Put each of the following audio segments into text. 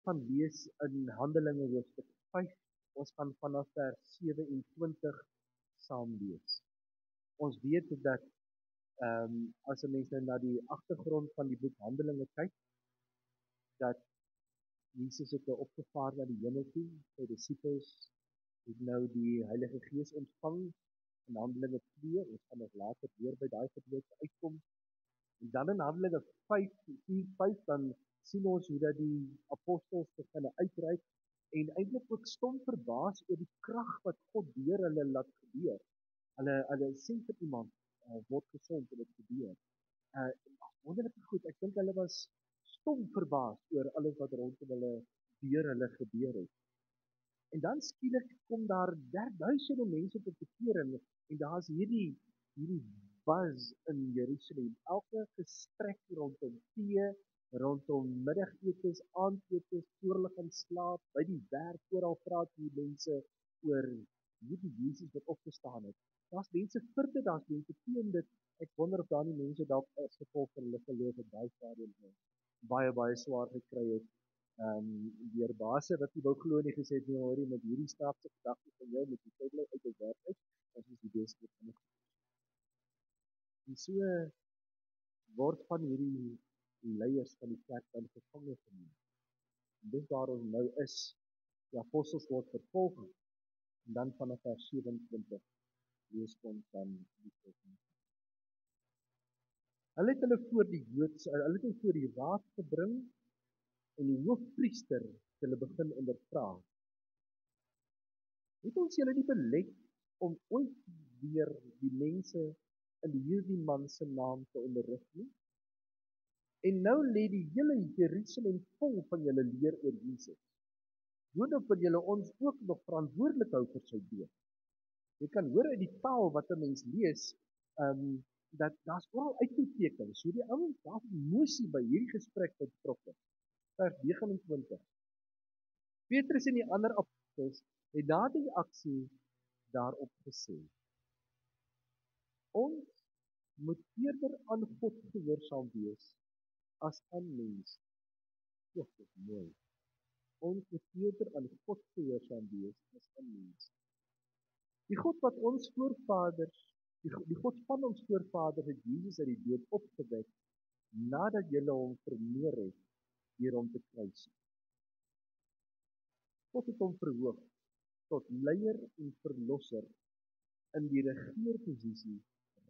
gaan lees in Handelinge hoofstuk 5, ons gaan vanaf vers 27 saam lees. Ons weet dat, as 'n mens nou na die agtergrond van die boek Handelinge kyk, dat Jesus het opgevaar na die hemel toe, sy disippels het nou die Heilige Gees ontvang in Handelinge 2, ons gaan nog later weer by daai gedeelte uitkom. En dan in Handelinge 5, dan sien ons hoe dat die apostels begin uitreik en eintlik ook stom verbaas oor die krag wat God deur hulle laat gebeur. Hulle sê vir iemand, word gesond en dit gebeur. Wonderlike goed, ek dink hulle was stom verbaas oor alles wat rondom hulle deur hulle gebeur het. En dan skielik kom daar duisende mense tot bekering en daar's hierdie buzz in Jerusalem. Elke gesprek rondom tee, rondom middagetes, aandetes, voor hulle gaan slaap, by die werk, oral praat die mense oor hierdie Jesus wat opgestaan het. Daar's mense vir dit, daar's mense teen dit. Ek wonder of daar nie mense dalk as gevolg van hulle geloof op daai stadium baie swaar gekry het. Deur baase wat nie wou glo nie, gesê het, nee, hoorie, met hierdie snaakse gedagtes van jou met die tydlyn uit die werk uit, as is die beste van dit. En so word van hierdie leiers van die kerk dan gevange geneem. En dis waar ons nou is, die apostels word vervolg, en dan vanaf vers 27 lees ons dan die volgende. Hulle het hulle voor die raad gebring en die hoofpriester het hulle begin ondervra. Het ons julle nie belet om ooit weer die mense in hierdie man se naam te onderrig nie? En nou lê die hele Jerusalem vol van julle leer oor Jesus. Boonop wil julle ons ook nog verantwoordelik hou vir sy dood. Jy kan hoor uit die taal wat 'n mens lees, dat daar's oral uitroeptekens. So die ouens, daar's emosie by hierdie gesprek wat betrokke. Vers 29. Petrus en die ander apostels het na die aksie daarop gesê: Ons moet eerder aan God gehoorsaam wees as aan mense. Dit is mooi. Ons moet eerder aan God gehoorsaam wees as aan mense. Die God wat ons voorvaders, die God van ons voorvaders het Jesus uit die dood opgewek nadat julle hom vermoor het deur hom te kruisig. God het hom verhoog tot leier en verlosser in die regeerposisie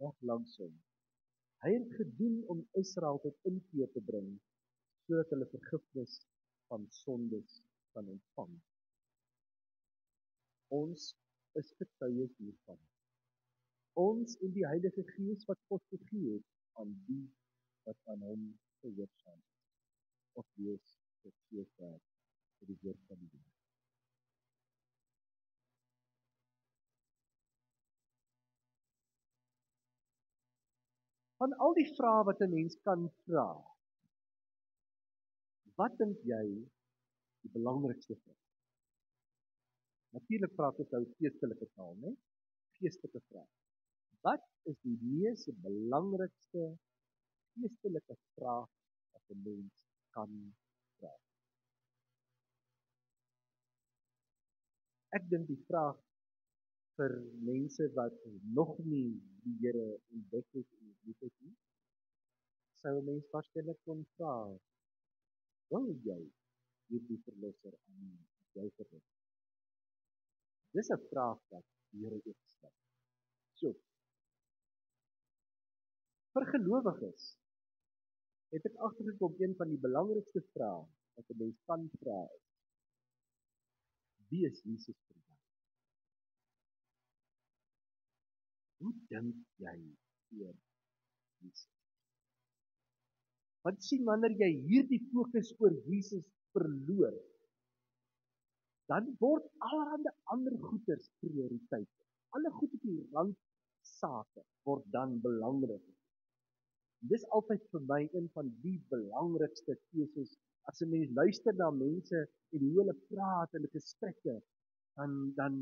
reg langs hom. Hy het gedoen om Israel tot inkeer te bring, sodat hulle vergifnis van sondes kan ontvang. Ons is getuies hiervan. Ons en die Heilige Gees wat God gegee het aan die wat aan hom gehoorsaam is. Of lees tot sover vir die woord van die Here. Van al die vrae wat 'n mens kan vra, wat dink jy die belangrikste vraag? Natuurlik praat ons nou geestelike taal, né? Geestelike vraag. Wat is die mees belangrikste geestelike vraag wat 'n mens kan vra? Ek dink die vraag vir mense wat nog nie die Here ontdek het en lief het nie, sou 'n mens waarskynlik kon vra: wil jy hierdie verlosser aanneem as jou verlosser? Dis 'n vraag wat die Here ook stel. So, vir gelowiges het ek agtergekom een van die belangrikste vrae wat 'n mens kan vra is: wie is Jesus vir jou? Hoe dink jy oor Jesus? Want sien, wanneer jy hierdie fokus oor Jesus verloor, dan word allerhande ander goeders prioriteit. Alle goed op die randsake word dan belangrik. Dis altyd vir my een van die belangrikste keuses. As 'n mens luister na mense en hoe hulle praat in gesprekke, dan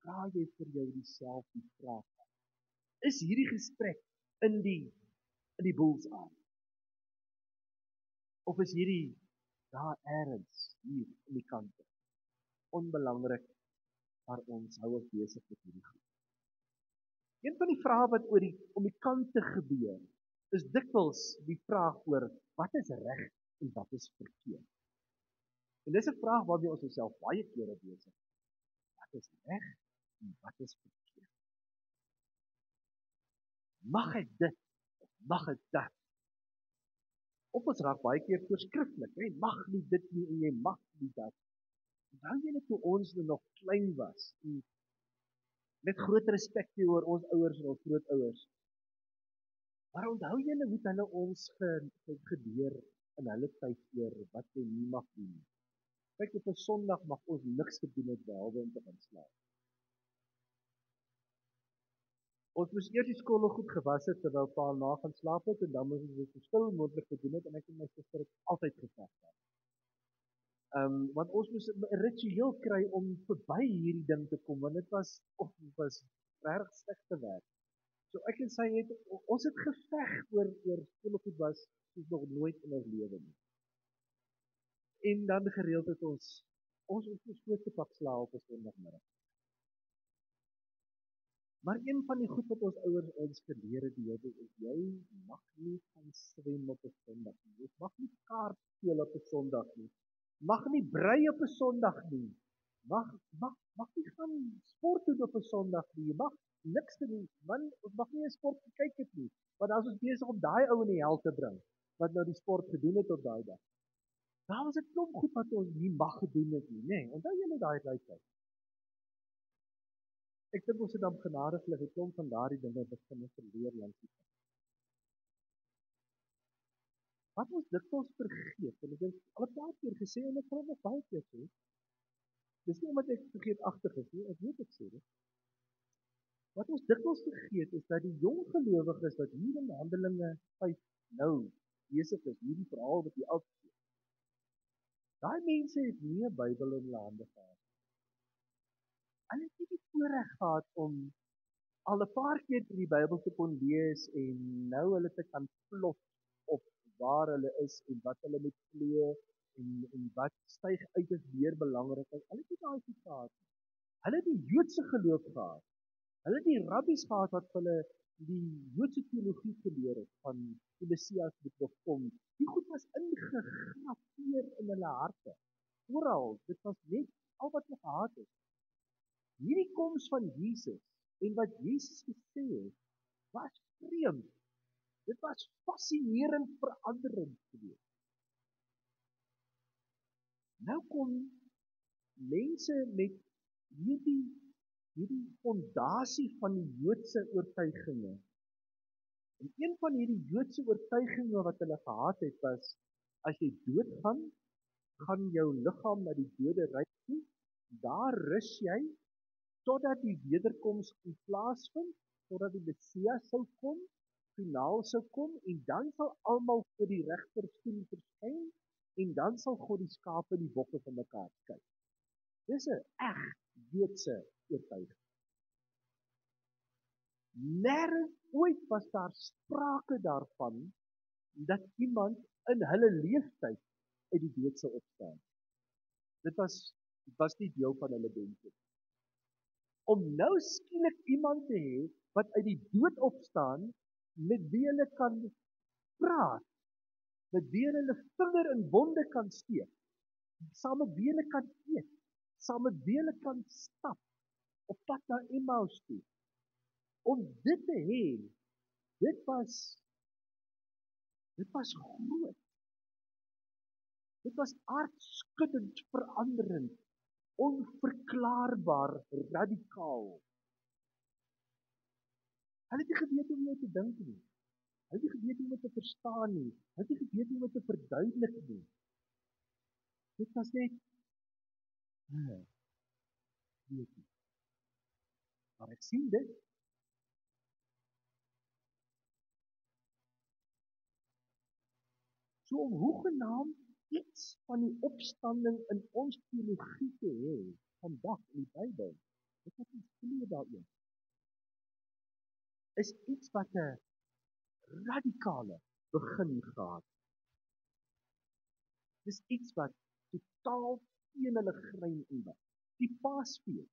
vra jy vir jou dieselfde vraag. Is hierdie gesprek in die bullseye? Of is hierdie daar eers hier onbelangrik, maar ons hou ons besig met hierdie goed. Een van die vrae wat om die kant te gebeur, is dikwels die vraag oor wat is reg en wat is verkeerd. En dis 'n vraag waarmee ons onsself baie kere besig. Wat is reg en wat is verkeerd? Mag ek dit of mag ek dat? Of ons raak baie keer voorskrifklik, jy mag nie dit nie en jy mag nie dat. Onthou julle toe ons nog klein was en met groot respek teenoor ons ouers en ons grootouers. Maar onthou julle hoe hulle ons geleer in hulle tyd oor wat jy nie mag doen nie. Kyk, op 'n Sondag mag ons niks gedoen het behalwe om te gaan slaap. Ons moes eers die skole goed gewas het terwyl pa na gaan slaap het en dan moes ons dit so stil moontlik gedoen het en ek en my suster het altyd geveg daar. Want ons moes 'n ritueel kry om verby hierdie ding te kom want dit was regtig slegte werk. So ek en sy het ons het geveg oor skoolgoed was soos nog nooit in ons lewe nie. En dan gereeld het ons grootste pak slaap op 'n Sondagmiddag. Maar een van die goed wat ons ouers ons geleer het, is jy mag nie gaan swem op 'n Sondag nie. Jy mag nie kaart speel op 'n Sondag nie. Mag nie brei op 'n Sondag nie. Mag nie gaan sport doen op 'n Sondag nie. Jy mag niks doen. Man, ons mag nie 'n sport kyk het nie. Want dan is ons besig om daai ou in die hel te bring wat nou die sport gedoen het op daai dag. Daar was 'n klomp goed wat ons nie mag gedoen het nie, nê? Onthou julle daai tyd? Ek dink ons het dan genadiglik 'n klomp van daardie dinge begin verleer langs die pad. Wat ons dikwels vergeet, en ek dink al 'n paar keer gesê en ek gaan nog baie keer sê, dis nie omdat ek vergeetagtig is nie, ek weet ek sê dit. Wat ons dikwels vergeet is dat die jong gelowiges wat hier in Handelinge 5 nou besig is, hierdie verhaal wat hier afspeel. Daai mense het nie 'n Bybel in hulle hande gehad. Hulle het nie die voorreg gehad om al 'n paar keer die Bybel te kon lees en nou hulle te kan plot op waar hulle is en wat hulle moet glo en wat styg uit as meer belangrik. Hulle het nie daai goed gehad nie. Hulle het die Joodse geloof gehad. Hulle het die rabbies gehad wat hulle die Joodse teologie geleer het van die Messias wat nog kom. Die goed was ingegraveer in hulle harte. Oral, dit was net al wat hulle gehad het. Hierdie koms van Jesus en wat Jesus gesê het, was vreemd. Dit was fascinerend veranderend geweest. Nou kom mense met hierdie fondasie van die Joodse oortuiginge. En een van hierdie Joodse oortuiginge wat hulle gehad het was, as jy doodgaan, gaan jou liggaam na die doderyk toe, daar rus jy, totdat die wederkoms plaasvind, totdat die Messias sou kom, finaal sou kom, en dan sal almal voor die regterstoel verskyn, en dan sal God die skape en die bokke van mekaar skei. Dis 'n eg Joodse oortuiging. Nêrens ooit was daar sprake daarvan, dat iemand in hulle leeftyd uit die dood sou opstaan. Dit was nie deel van hulle denke. Om nou skielik iemand te hê wat uit die dood opstaan, met wie hulle kan praat, met wie hulle vinger in wonde kan steek, saam met wie hulle kan eet, saam met wie hulle kan stap, op pad na Emmaus toe. Om dit te hê, dit was groot. Dit was aardskuddend veranderend, onverklaarbaar, radikaal. Hulle het nie geweet hoe om jou te dink nie. Hulle het nie geweet hoe om dit te verstaan nie. Hulle het nie geweet hoe om dit te verduidelik nie. Dit was net, weet nie. Maar ek sien dit. So om hoegenaamd iets van die opstanding in ons teologie te hê, vandag in die Bybel, dit wat ons glo daaroor, is iets wat 'n radikale begin gehad. Dis iets wat totaal teen hulle grein in was. Die Paasfees.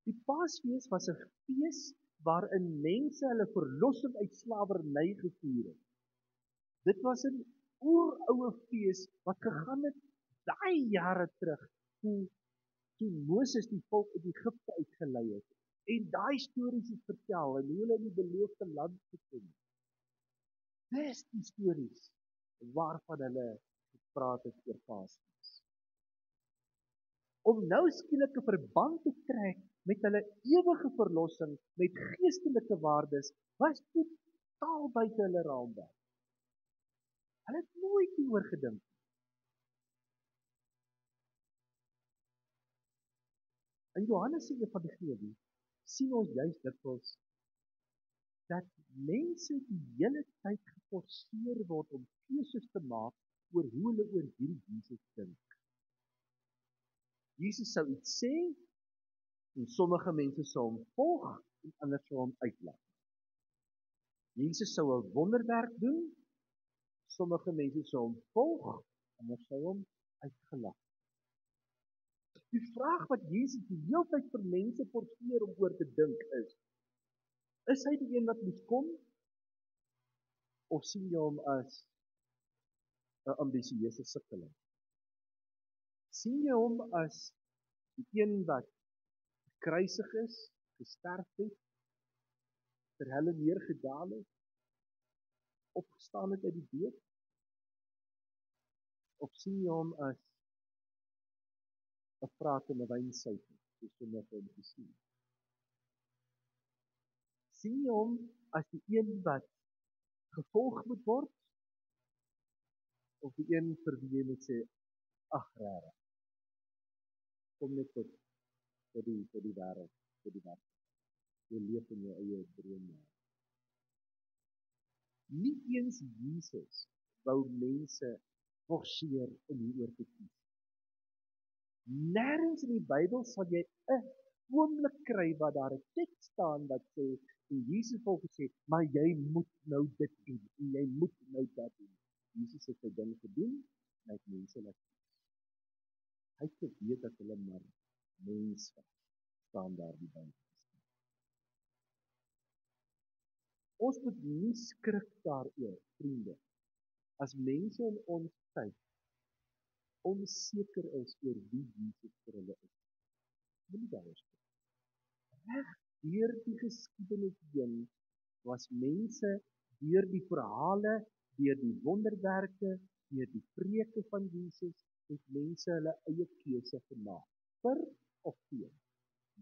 Die Paasfees was 'n fees waarin mense hulle verlossing uit slawerny gevier het. Dit was 'n oeroue fees wat gegaan het daai jare terug toe Moses die volk uit Egipte uitgelei het. En daai stories is vertel en hoe hulle in die beloofde land gekom het. Dis die stories waarvan hulle gepraat het oor Paasfees. Om nou skielik 'n verband te trek met hulle ewige verlossing, met geestelike waardes, was totaal buite hulle raamwerk. Hulle het nooit hieroor gedink. In Johannes se evangelie sien ons juist dikwels dat mense die hele tyd geforseer word om keuses te maak oor hoe hulle oor hierdie Jesus dink. Jesus sou iets sê, en sommige mense sou hom volg, en ander sou hom uitlaat. Jesus sou 'n wonderwerk doen, sommige mense sou hom volg, ander sou hom uitgelaat. Die vraag wat Jesus die hele tyd vir mense forceer om oor te dink is hy die een wat moes kom, of sien jy hom as 'n ambisieuse sukkeling? Sien jy hom as die een wat gekruisig is, gesterf het, ter helle neergedaal het, opgestaan het uit die dood? Of sien jy hom as 'n pratende wynsuiker, soos sommige hom gesien? Sien jy hom as die een wat gevolg moet word, of die een vir wie jy moet sê, ag regtig, kom net tot die wêreld, jy leef in jou eie drome. Nie eens Jesus wou mense forceer om hieroor te kies. Nêrens in die Bybel sal jy 'n oomblik kry waar daar 'n teks staan wat sê, en Jesus het gesê, maar jy moet nou dit doen, en jy moet nou dat doen. Jesus het sy ding gedoen, en hy het mense laat kies. Hy het geweet dat hulle maar mens was, staan daar die Bybel. Ons moet nie skrik daaroor, vriende, as mense in ons tyd onseker is oor wie Jesus vir hulle is. Moenie daaroor skrik. Reg deur die geskiedenis heen was mense deur die verhale, deur die wonderwerke, deur die preke van Jesus, het mense hulle eie keuse gemaak. Vir of teen.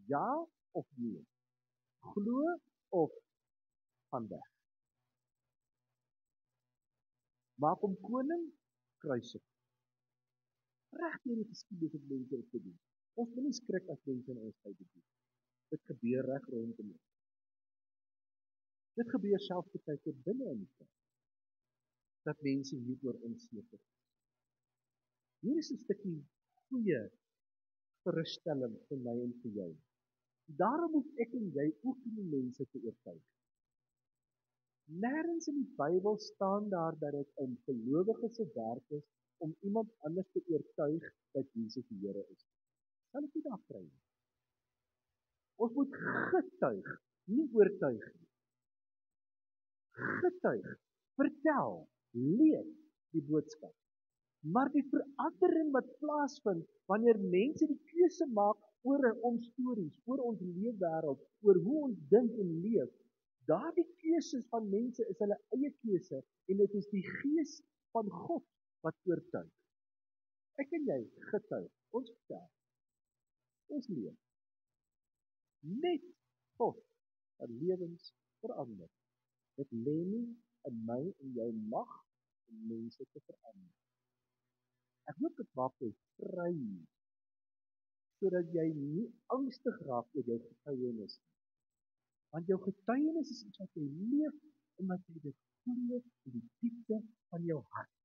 Ja of nee. Glo of gaan weg. Maak hom koning, kruisig. Reg deur die geskiedenis het mense dit gedoen. Ons moet nie skrik as mense in ons tyd dit doen. Dit gebeur reg rondom ons. Dit gebeur selfs baie keer binne in die kerk, dat mense hieroor onseker is. Hier is 'n stukkie goeie gerusstelling vir my en vir jou. Daarom moet ek en jy ook die mense te oortuig. Nêrens in die Bybel staan daar dat dit 'n gelowige se werk is om iemand anders te oortuig dat Jesus die Here is. Sal ek nie daar kry nie. Ons moet getuig, nie oortuig nie. Getuig, vertel, leef die boodskap. Maar die verandering wat plaasvind wanneer mense die keuse maak oor ons stories, oor ons leefwêreld, oor hoe ons dink en leef, daardie keuses van mense is hulle eie keuse en dit is die Gees van God wat oortuig. Ek en jy getuig, ons vertel, ons leef. Net God wat lewens verander. Dit lê nie in my en jou mag om mense te verander. Ek hoop dit maak jou vry, sodat jy nie angstig raak oor jou getuienis nie. Want jou getuienis is iets wat jy leef, omdat jy dit glo in die diepte van jou hart.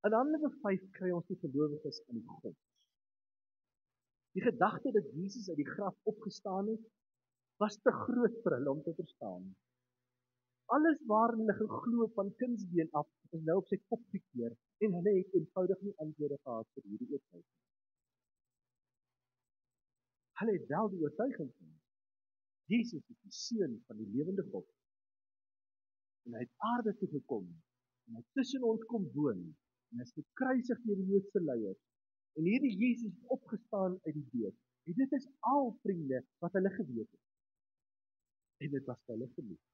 In Handelinge 5 kry ons die gelowiges in die grond. Die gedagte dat Jesus uit die graf opgestaan het, was te groot vir hulle om te verstaan. Alles waarin hulle geglo van kindsbeen af, is nou op sy kop gekeer, En hulle het eenvoudig nie antwoorde gehad vir hierdie oortuiging. Hulle het wel die oortuiging gehad. Jesus is die Seun van die lewende God. En hy het aarde toe gekom. En hy het tussen ons kom woon. En hy is gekruisig deur die Joodse leiers. En hierdie Jesus het opgestaan uit die dood. En dit is al, vriende, wat hulle geweet het. En dit was hulle genoeg.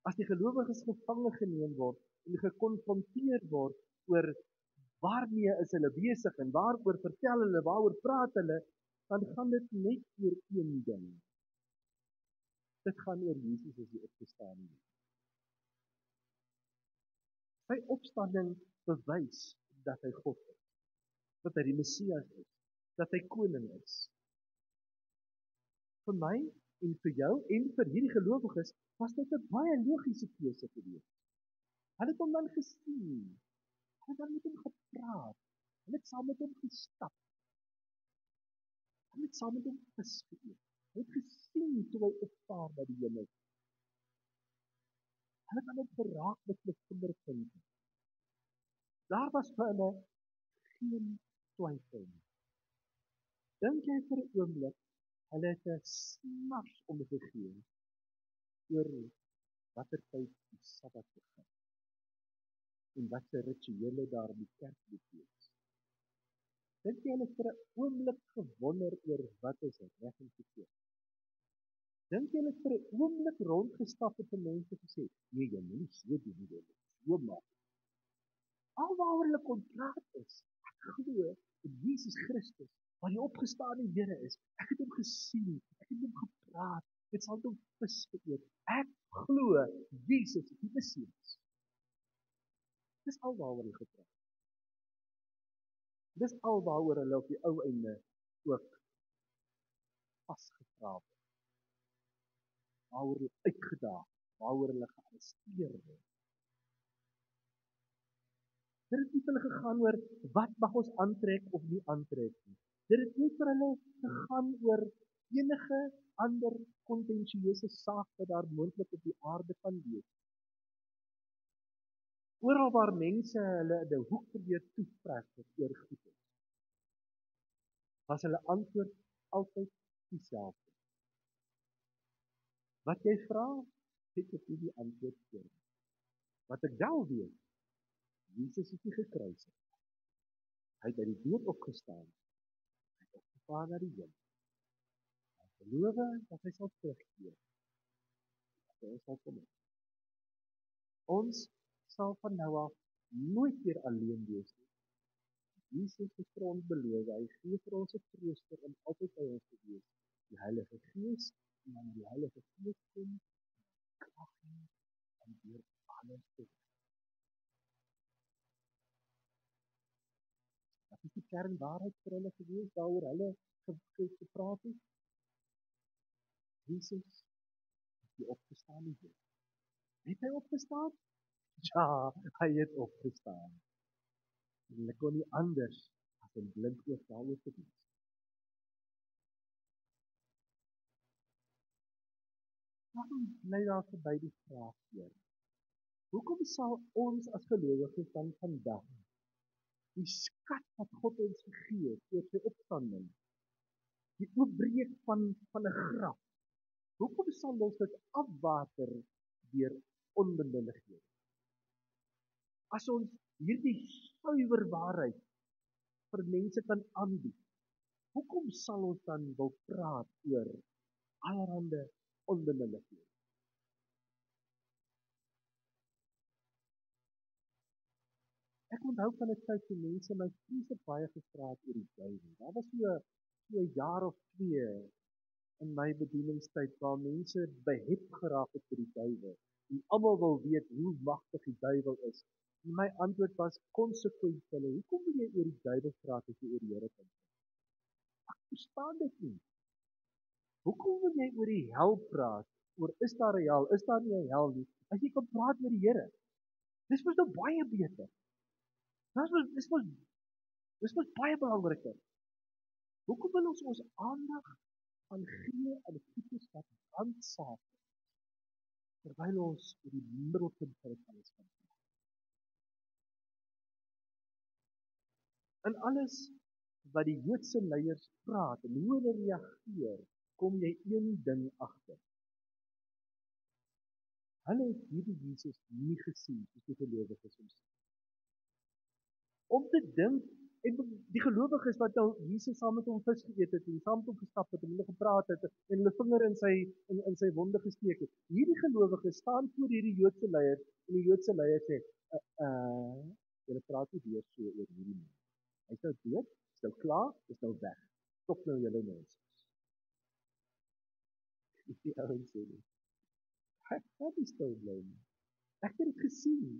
As die gelowiges gevange geneem word en gekonfronteer word oor waarmee is hulle besig en waaroor vertel hulle, waaroor praat hulle, dan gaan dit net oor een ding. Dit gaan oor Jesus as die opgestane. Sy opstanding bewys dat hy God is, dat hy die Messias is, dat hy koning is. Vir my en vir jou en vir hierdie gelowiges was dit 'n baie logiese keuse gewees. Hulle het hom dan gesien. Hulle het dan met hom gepraat. Hulle het saam met hom gestap. Hulle het saam met hom vis geëet. Hulle het gesien toe hy opvaar na die hemel. Hulle het aan hom geraak met hulle vingerpunte. Daar was vir hulle geen twyfel nie. Dink jy vir 'n oomblik hulle het 'n snars omgegee oor watter tyd die Sabbat begin en wat se rituele daar in die kerk moet wees? Dink jy hulle het vir 'n oomblik gewonder oor wat is reg en verkeerd? Dink jy hulle het vir 'n oomblik rondgestap en vir mense gesê, nee, jy moet nie so doen nie, jy moet so maak. Alwaaroor hulle kon praat is, ek glo in Jesus Christus, wat die opgestane Here is. Ek het hom gesien, ek het hom gepraat, ek het saam met hom vis geëet. Ek glo Jesus is die Messias. Dis alwaaroor hulle gepraat. Dis alwaaroor hulle op die ou einde ook vasgevra word. Waaroor hulle uitgedaag, waaroor hulle gearresteer word. Dit het nie vir hulle gegaan oor wat mag ons aantrek of nie aantrek nie. Dit het nie vir hulle gegaan oor enige ander kontensieuse saak wat daar moontlik op die aarde kan wees. Oral waar mense hulle in 'n hoek probeer toetrek oor goed is, was hulle antwoord altyd dieselfde. Wat jy vra, het ek nie die antwoord vir. Wat ek wel weet, Jesus is nie gekruisig. Hy het uit die dood opgestaan. Hy het opgevaar na die hemel. Hy beloof dat hy sal terugkeer. Dat hy sal kom. Ons sal van nou af nooit weer alleen wees nie. Jesus het vir ons beloof, hy gee vir ons 'n trooster om altyd by ons te wees. Die Heilige Gees, en wanneer die Heilige Gees kom, krag gee om deur alles te doen. Wat is die kernwaarheid vir hulle gewees, waaroor hulle gepraat het? Jesus is die opgestane Heer. Het hy opgestaan? Ja, hy het opgestaan. En hulle kon nie anders as om blind oog daaroor te wees. Waarom bly daar verby die vraag weer? Hoekom sal ons as gelowiges dan vandag die skat wat God ons gegee het deur sy opstanding, die oopbreek van 'n graf, hoekom sal ons dit afwater deur onbenulligheid? As ons hierdie suiwer waarheid vir mense kan aanbied, hoekom sal ons dan wil praat oor allerhande onbenulligheid? Ek onthou van 'n tyd toe mense my vreeslik baie gevra het oor die duiwel. Daar was so 'n jaar of 2 in my bedieningstyd waar mense behep geraak het oor die duiwel. En almal wil weet hoe magtig die duiwel is. En my antwoord was konsekwent vir hulle: hoekom wil jy oor die duiwel praat as jy oor die Here kan praat? Ek verstaan dit nie. Hoekom wil jy oor die hel praat? Oor is daar 'n hel? Is daar nie 'n hel nie? As jy kan praat oor die Here. Dis mos nou baie beter. Dis mos baie belangriker. Hoekom wil ons aandag aan gee aan die goedes wat brandsaak is? terwyl ons oor die middelpunt van dit alles gaan. In alles wat die Joodse leiers praat en hoe hulle reageer, kom jy een ding agter. Hulle het hierdie Jesus nie gesien soos die gelowiges hom sien. Om te dink, en die gelowiges wat nou Jesus saam met hom vis geëet het en saam met hom gestap het en hulle gepraat het en hulle vinger in sy wonde gesteek het. Hierdie gelowiges staan voor hierdie Joodse leiers en die Joodse leiers sê, julle praat nie weer so oor hierdie man. Hy's nou dood, is nou klaar, is nou weg. Stop nou julle nonsens. Die ouens sê nie. Ek kan nie stil bly nie. Ek het dit gesien.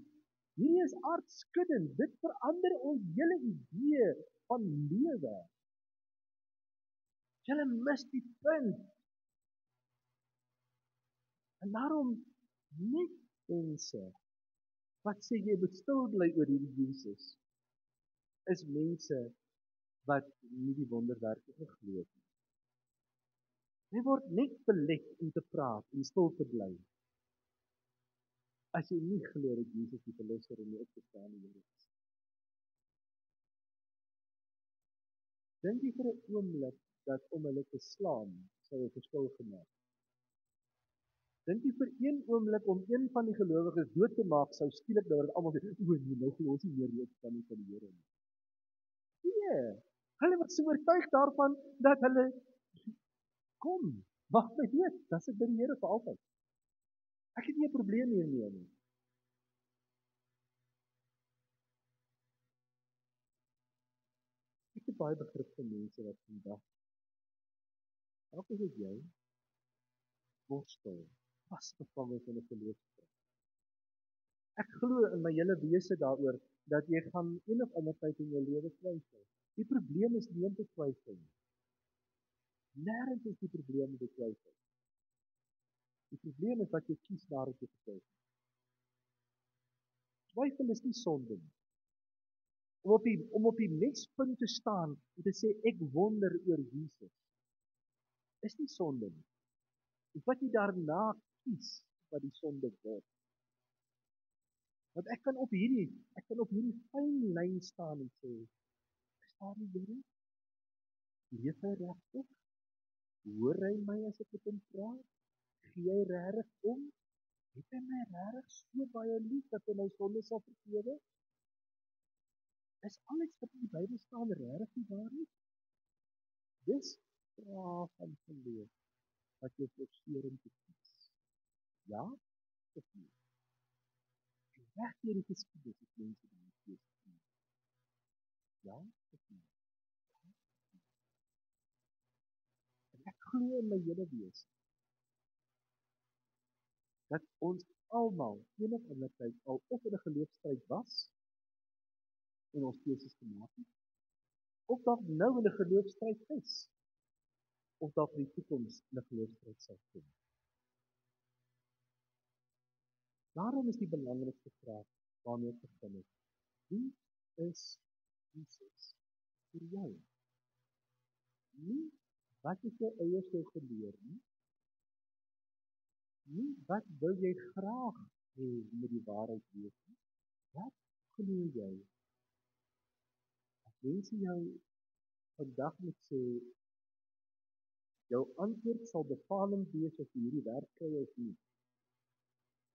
Hierdie is aardskuddend. Dit verander ons hele idee van lewe. Julle mis die punt. En daarom net mense wat sê jy moet stil bly oor hierdie Jesus, is mense wat nie die wonderwerke geglo het nie. Jy word net belet om te praat en stil te bly. As jy nie glo dat Jesus die verlosser en die opgestaane Here is. Dink jy vir 'n oomblik dat om hulle te slaan sou 'n verskil gemaak het? Dink jy vir een oomblik om een van die gelowiges dood te maak sou skielik nou dat almal sê, "O nee, nou glo ons nie meer die opstanding van die Here nie." Nee, hulle was so oortuig daarvan dat hulle kom, wag my dood, dan sit by die Here vir altyd. Ek het nie 'n probleem hiermee nie. Ek het baie begrip vir mense wat vandag, dalk is dit jy, worstel, vasgevang is in 'n geloofstryd. Ek glo in my hele wese daaroor dat jy gaan een of ander tyd in jou lewe twyfel. Die probleem is nie om te twyfel nie. Nêrens is die probleem om te twyfel. Die probleem is wat jy kies nadat jy getwyfel. Twyfel is nie sonde nie. Om op die mespunt te staan en te sê ek wonder oor Jesus, is nie sonde nie. Dis wat jy daarna kies wat die sonde word. Want ek kan op hierdie fyn lyn staan en sê, is daar die Here? Leef hy regtig? Hoor hy my as ek met hom praat? Gee hy regtig om? Het hy my regtig so baie lief dat hy my sonde sal vergewe? Is alles wat in die Bybel staan regtig die waarheid? Dis vrae van geloof wat jy forceer om te kies. Ja of nee? Reg deur die geskiedenis het mense dit gekies. Ja of nee? En ek glo in my hele wese dat ons almal enig in 'n tyd al of in 'n geloofstryd was en ons keuses gemaak het, of dalk nou in 'n geloofstryd is, of dalk in die toekoms in 'n geloofstryd sal kom. Daarom is die belangrikste vraag waarmee ek begin het. Wie is Jesus vir jou? Nie wat het jy eers so geleer nie? Nie wat wil jy graag hê met die waarheid wees nie? Wat glo jy? As mense jou vandag moet sê, jou antwoord sal bepalend wees of jy hierdie werk kry of nie.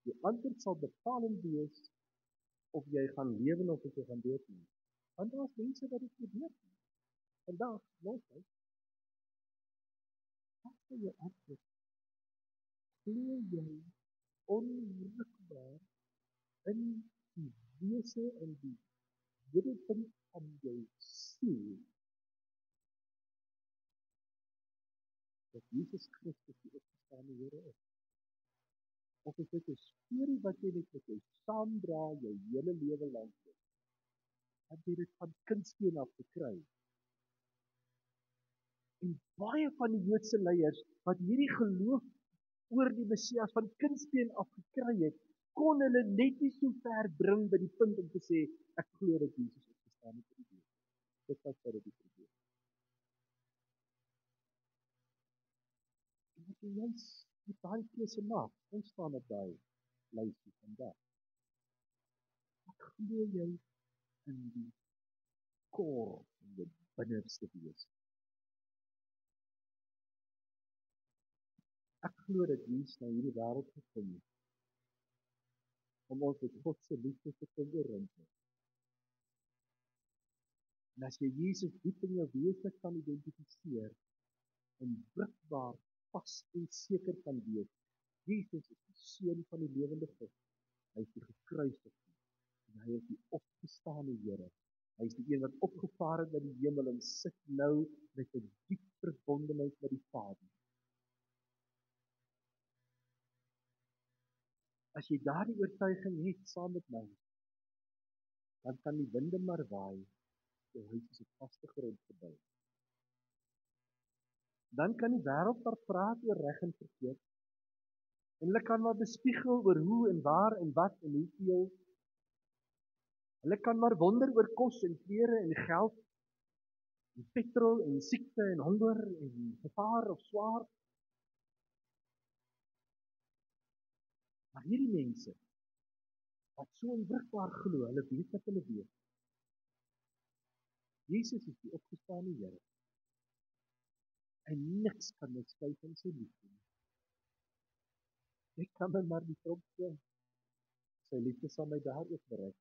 Die antwoord sal bepalend wees of jy gaan lewe of jy gaan dood nie. Want daar is mense wat dit probeer. Vandag, nooit. Wat sal jou antwoord? Glo jy onwrikbaar in die wese en die middelpunt van jou siel, dat Jesus Christus die opgestane Here is? Of is dit 'n storie wat jy net met jou saamdra jou hele lewe lank? Dat jy dit van kindsbeen af gekry. En baie van die Joodse leiers wat hierdie geloof oor die Messias van kindsbeen af gekry het, kon hulle net nie so ver bring by die punt om te sê ek glo dat Jesus opgestaan het uit die dood. Dit was vir die probleem. En dit is juist die daai keuse maak. Ons staan op daai lysie vandag. Wat glo jy in die kor in die binnerste wees? Ek glo dat Jesus na hierdie wêreld gekom het om ons met God se liefde te kom oorwin. En as jy Jesus diep in jou wese kan identifiseer en brikbaar vas en seker kan wees, Jesus is die seun van die lewende God. Hy is die gekruisigde en hy is die opgestane Here. Hy is die een wat opgevaar het na die hemel en sit nou met 'n diep verbondenheid met die Vader. As jy daardie oortuiging het saam met my, dan kan die winde maar waai, jou huis is op vaste grond gebou. Dan kan die wêreld maar praat oor reg en verkeerd. En hulle kan maar bespiegel oor hoe en waar en wat en hoeveel. Hulle kan maar wonder oor kos en klere en geld, en petrol en siekte en honger en gevaar of swaar. Maar hierdie mense wat so onwrikbaar glo, hulle weet wat hulle weet. Jesus is die opgestane Here. En niks kan my skei van sy liefde nie. Ek kan my maar nie opstel. Sy liefde sal my daar ook bereik.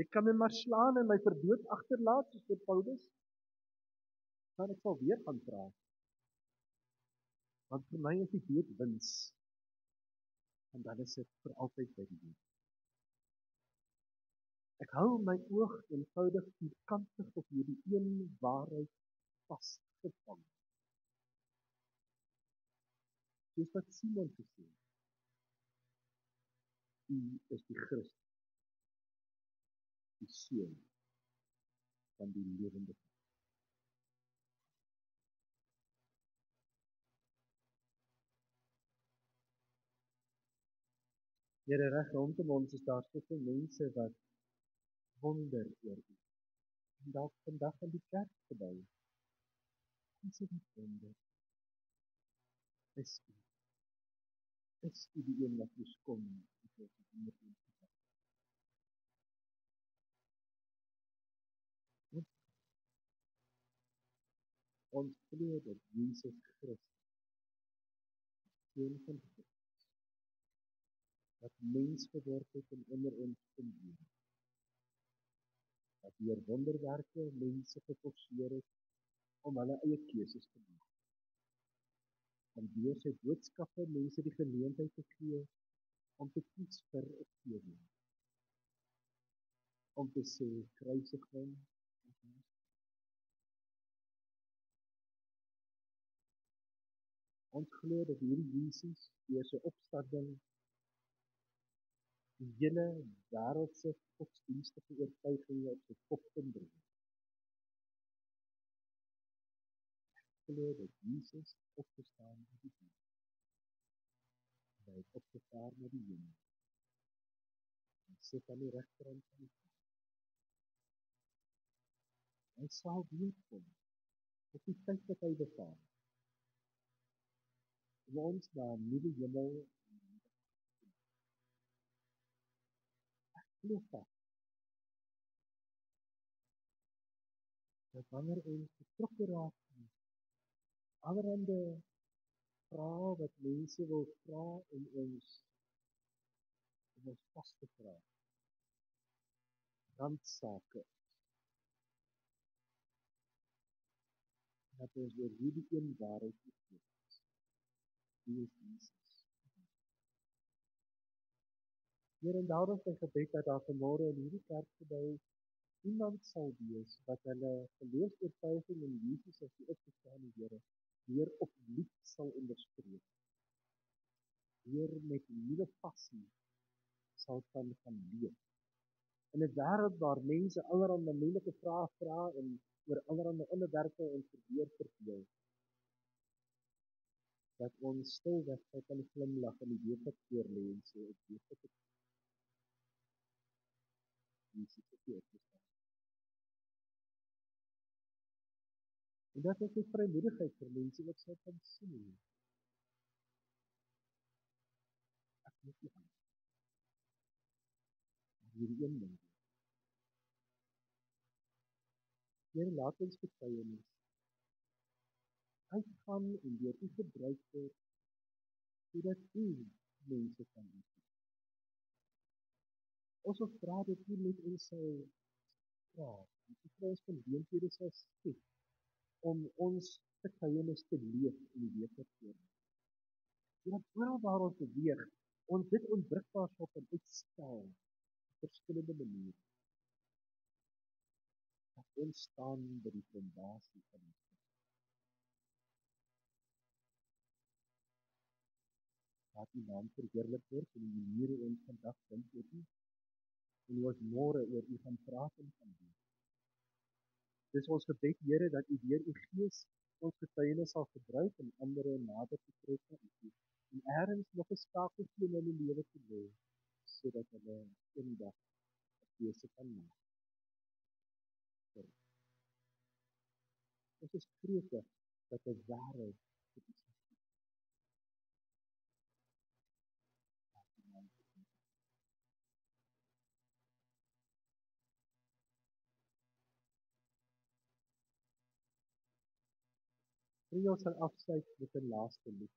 Ek kan my maar slaan en my vir dood agterlaat soos vir Paulus. Dan ek sal weer gaan vra. Want vir my is die dood wins. En dan is dit vir altyd by die dood. Ek hou my oog eenvoudig vierkantig op hierdie een waarheid vasgevang. Soos wat Simon gesê het. U is die Christus, die Seun van die lewende God. Here, reg rondom ons is daar soveel mense wat wonder oor U. En dalk vandag in die kerkgebou. Ons het wonder. Is U? Is U die een wat moes kom en ons hier in ons glo dat Jesus Christus, Seun van God, wat mens geword het en onder ons kom woon. Dat deur wonderwerke mense geforseer het om hulle eie keuses te maak. Om deur sy boodskappe mense die geleentheid te gee om te kies vir 'n keuse. Om te sê kruisig hom. Ons glo dat hierdie Jesus deur sy opstanding die hele wêreldse godsdienstige oortuiginge op sy kop kan bring. Glo dat Jesus opgestaan het uit die dood. Hy het opgevaar na die hemel. Hy sit aan die regterkant van die Vader. Hy sal weer kom op die tyd wat hy bepaal. Om ons na 'n nuwe hemel glo vas. Dat wanneer ons betrokke raak in allerhande vrae wat mense wil vra om ons vas te vra. Randsake. Dat ons oor hierdie een waarheid gevoel. Die is Jesus. Hier en daarom sy gebed dat daar vanmôre in hierdie kerkgebou iemand sal wees wat hulle geloofsoortuiging in Jesus as die opgestane Here weer opnuut sal onderstreep. Weer met nuwe passie sal kan gaan leef. In 'n wêreld waar mense allerlei moeilike vrae vra en oor allerlei onderwerpe en verweer verdeel, dat ons stilweg kan glimlag en die week wat voor lê en sê ek weet wat ek Jesus het opgestaan. En dat is die vrymoedigheid vir mense wat sou kan sien. Net die hand. Hierdie een ding. Here, laat ons getuienis uitgaan en deur U gebruik word sodat U mense kan ontmoet. Ons wil vra dat U met ons sal praat. U vra ons geleenthede sal skep om ons getuienis te leef in die week wat voor lê. Sodat oral waar ons beweeg, ons dit onwrikbaar sal kan uitstel op verskillende maniere. Dat ons staan by die fondasie van ons. Laat U naam verheerlik word in die manier hoe ons vandag dink oor U en hoe ons môre oor U gaan praat en gaan doen. Dis ons gebed, Here, dat U deur U Gees ons getuienis sal gebruik en ander nader te trek aan U. En ergens nog 'n skakeltjie in hulle lewe te lê, sodat hulle eendag 'n keuse kan maak. Ons is gretig dat 'n wêreld vir U sal staan. Ons sal afsluit met 'n laaste lied.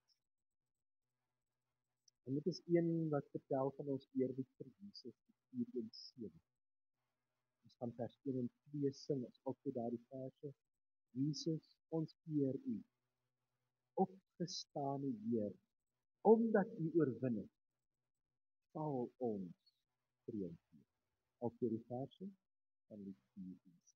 En dit is een wat vertel van ons eerbied vir Jesus, 4:7. Ons gaan vers 1 en 2 sing, as altyd daardie verse. Jesus, ons eer U. Opgestane Heer, omdat U oorwin het, sal ons triomfeer. Al die verse van die 4.